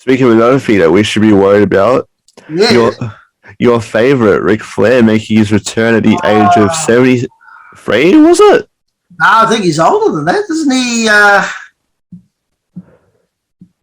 Speaking of another thing that we should be worried about, Yeah. your your favorite Ric Flair making his return at the age of 73, was it? No, I think he's older than that, isn't he?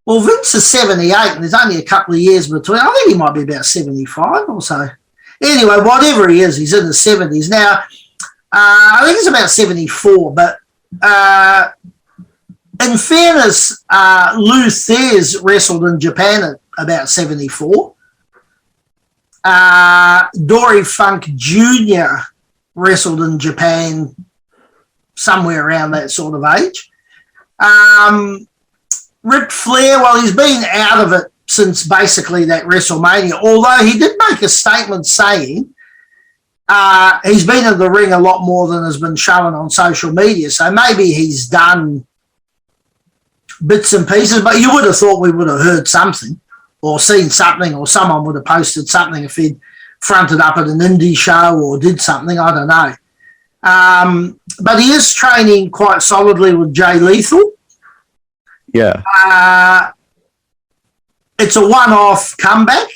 Well, Vince is 78, and there's only a couple of years between. I think he might be about 75 or so. Anyway, whatever he is, he's in the 70s. Now, I think it's about 74, but in fairness, Lou Thesz wrestled in Japan at about 74. Dory Funk Jr. wrestled in Japan somewhere around that sort of age. Ric Flair, well, he's been out of it since basically that WrestleMania, although he did make a statement saying he's been in the ring a lot more than has been shown on social media, so maybe he's done bits and pieces, but you would have thought we would have heard something or seen something, or someone would have posted something if he'd fronted up at an indie show or did something, I don't know. But he is training quite solidly with Jay Lethal. Yeah. It's a one-off comeback.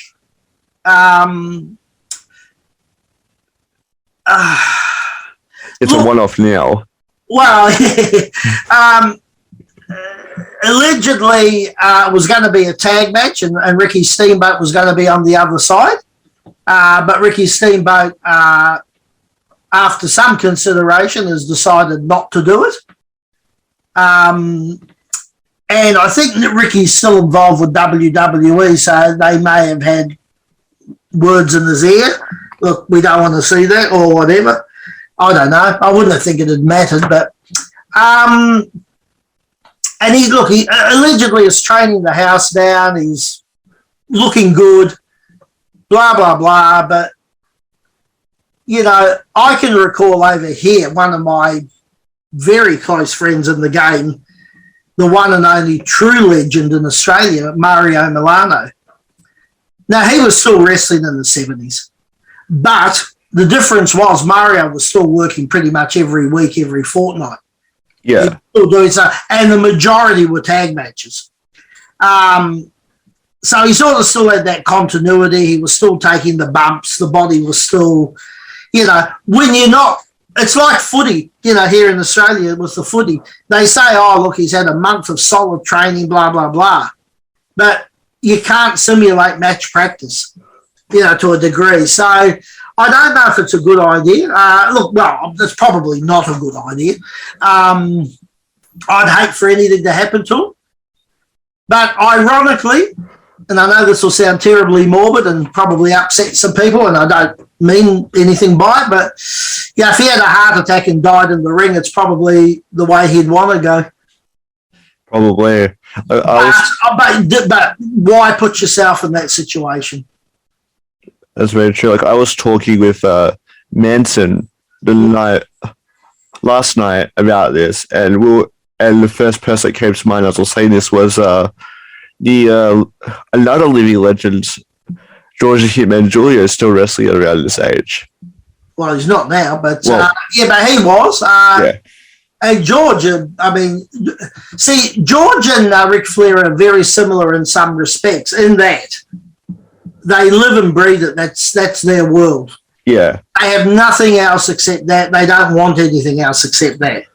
It's a one-off now. Well, allegedly it was going to be a tag match, and Ricky Steamboat was going to be on the other side. But Ricky Steamboat, after some consideration, has decided not to do it. And I think that Ricky's still involved with WWE, so they may have had words in his ear. Look, we don't want to see that or whatever. I don't know. I wouldn't think it had mattered, but and he allegedly is training the house down. He's looking good, blah, blah, blah. But, you know, I can recall over here one of my very close friends in the game, the one and only true legend in Australia, Mario Milano. Now, he was still wrestling in the 70s, but the difference was Mario was still working pretty much every week, every fortnight. Yeah. Still doing so, and the majority were tag matches. So he sort of still had that continuity. He was still taking the bumps. The body was still, you know, when you're not, it's like footy, you know, here in Australia with the footy. They say, oh, look, he's had a month of solid training, blah, blah, blah. But you can't simulate match practice, you know, to a degree. So I don't know if it's a good idea. It's probably not a good idea. I'd hate for anything to happen to him. But ironically, and I know this will sound terribly morbid and probably upset some people, and I don't mean anything by it, but yeah, if he had a heart attack and died in the ring, it's probably the way he'd want to go. Probably. But why put yourself in that situation? That's very true. Like, I was talking with Manson last night about this, and the first person that came to mind as I was saying this was another living legend, George the Hitman Julia, is still wrestling around this age. Well, he's not now, but but he was. Yeah. And George, George and Ric Flair are very similar in some respects, in that they live and breathe it. That's their world. Yeah. They have nothing else except that. They don't want anything else except that.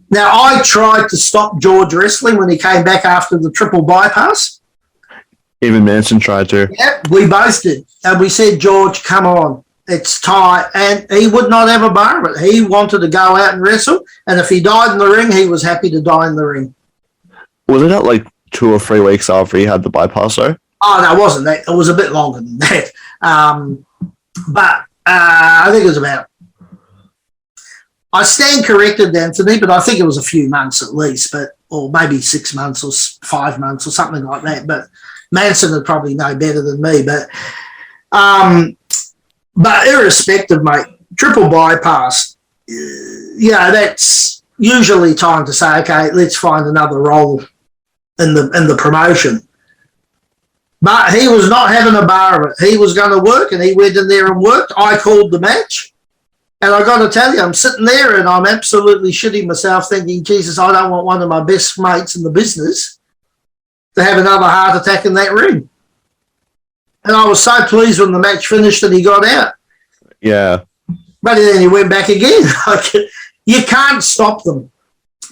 Now, I tried to stop George wrestling when he came back after the triple bypass. Even Manson tried to. Yep, we both did. And we said, George, come on, it's time. And he would not have a bar of it. He wanted to go out and wrestle. And if he died in the ring, he was happy to die in the ring. Wasn't that like 2 or 3 weeks after he had the bypass, though? Oh, no, it wasn't that. It was a bit longer than that. But I think it was about, I stand corrected, Anthony, but I think it was a few months at least, or maybe 6 months or 5 months or something like that. But Manson would probably know better than me. But irrespective, mate, triple bypass, that's usually time to say, okay, let's find another role in the promotion. But he was not having a bar of it. He was going to work, and he went in there and worked. I called the match. And I got to tell you, I'm sitting there and I'm absolutely shitting myself thinking, Jesus, I don't want one of my best mates in the business to have another heart attack in that ring. And I was so pleased when the match finished and he got out. Yeah. But then he went back again. You can't stop them.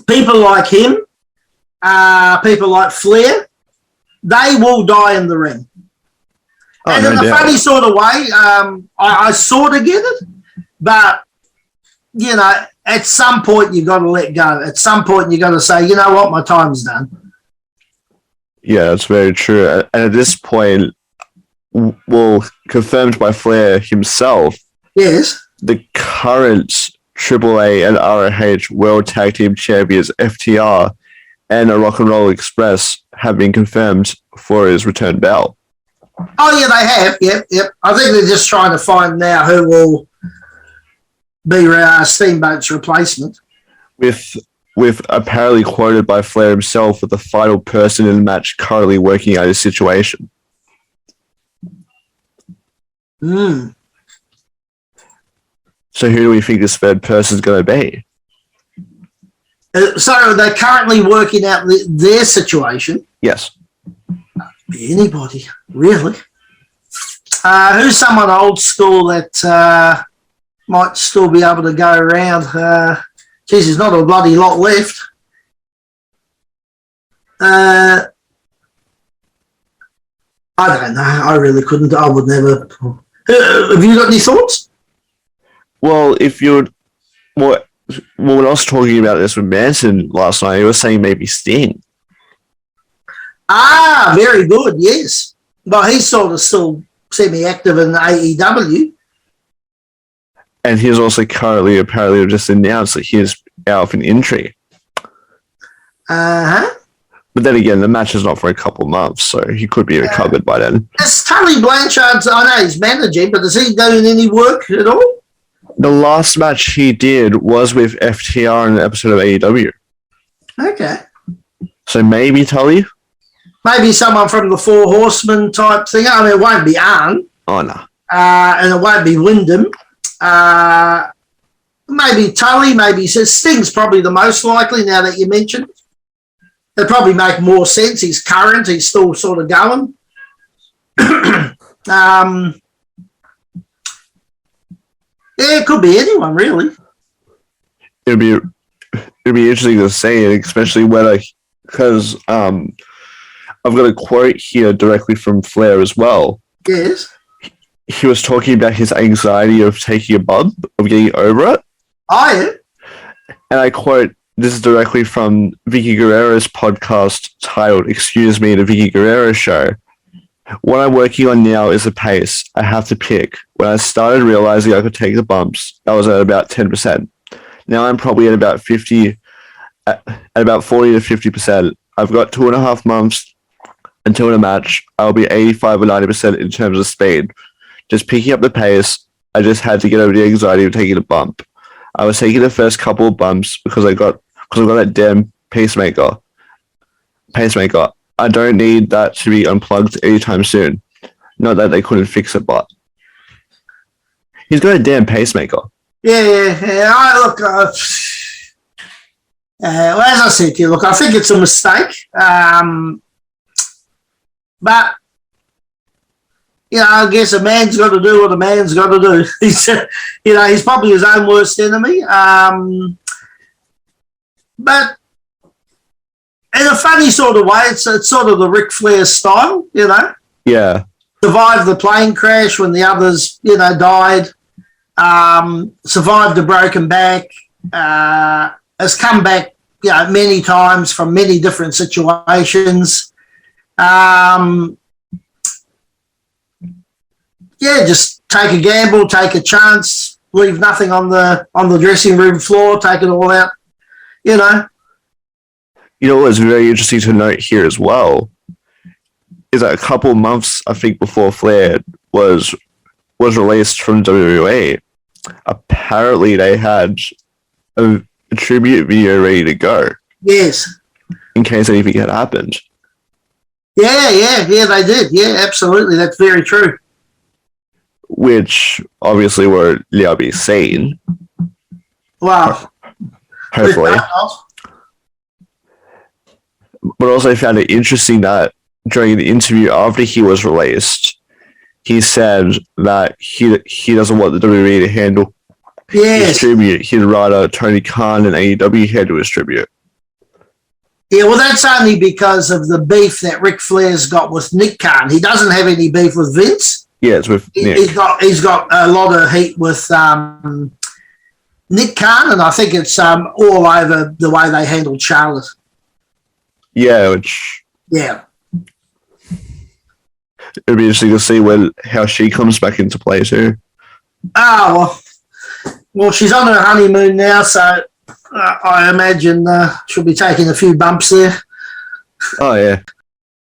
People like him, people like Flair, they will die in the ring. Oh, and no in a doubt. funny sort of way, I sort of get it, but, you know, at some point you got to let go. At some point you got to say, you know what, my time's done. Yeah, that's very true. And at this point, well, confirmed by Flair himself, Yes. the current AAA and ROH World Tag Team Champions FTR and a Rock and Roll Express have been confirmed for his return belt. Oh, yeah, they have. Yep. I think they're just trying to find now who will be Steamboat's replacement. With apparently quoted by Flair himself with the final person in the match currently working out his situation. Mm. So who do we think this third person is going to be? So they're currently working out their situation. Yes. Be anybody, really. Who's someone old school that might still be able to go around? Geez, there's not a bloody lot left. I don't know. I really couldn't. I would never. Have you got any thoughts? Well, when I was talking about this with Manson last night, he was saying maybe Sting. Ah, very good. Yes, but he's sort of still semi-active in AEW. And he's also currently apparently just announced that he is out of an injury. Uh-huh. But then again, the match is not for a couple months, so he could be recovered by then. Is Tully Blanchard's, I know he's managing, but is he doing any work at all? The last match he did was with FTR in an episode of AEW. Okay. So maybe Tully? Maybe someone from the Four Horsemen type thing. I mean, it won't be Arn. Oh, no. And it won't be Wyndham. Maybe Tully, maybe Sting's probably the most likely now that you mentioned. It'd probably make more sense. He's current. He's still sort of going. Yeah, it could be anyone, really. It'd be interesting to see, especially because I've got a quote here directly from Flair as well. Yes. He was talking about his anxiety of taking a bump, of getting over it. Oh, yeah. And I quote, this is directly from Vicky Guerrero's podcast titled Excuse Me, the Vicky Guerrero Show. What I'm working on now is a pace. I have to pick. When I started realizing I could take the bumps, I was at about 10%. Now I'm probably at about 40 to 50%. I've got 2.5 months until the match. I'll be 85 or 90% in terms of speed. Just picking up the pace. I just had to get over the anxiety of taking a bump. I was taking the first couple of bumps because I got that damn pacemaker. I don't need that to be unplugged anytime soon. Not that they couldn't fix it, but he's got a damn pacemaker. Yeah. Well, as I said to you, look, I think it's a mistake. But, you know, I guess a man's got to do what a man's got to do. He's probably his own worst enemy. But in a funny sort of way, it's sort of the Ric Flair style, you know. Yeah. Survived the plane crash when the others, died. Survived a broken back. Has come back, many times from many different situations. Just take a gamble, take a chance, leave nothing on the dressing room floor, take it all out, You know what's very interesting to note here as well is that a couple months, I think, before Flair was released from WWE, apparently they had a tribute video ready to go. Yes. In case anything had happened. Yeah, they did. Yeah, absolutely. That's very true. Which obviously won't now be seen. Well, Hopefully. but also found it interesting that during the interview after he was released, he said that he doesn't want the WWE to handle his tribute. He'd rather Tony Khan and AEW handle his tribute. Yeah, well, that's only because of the beef that Ric Flair's got with Nick Khan. He doesn't have any beef with Vince. Yeah, it's with Nick. He's got a lot of heat with Nick Khan, and I think it's all over the way they handled Charlotte. Yeah, yeah, it'd be interesting to see how she comes back into play too. Oh well, she's on her honeymoon now, so I imagine she'll be taking a few bumps there. Oh yeah.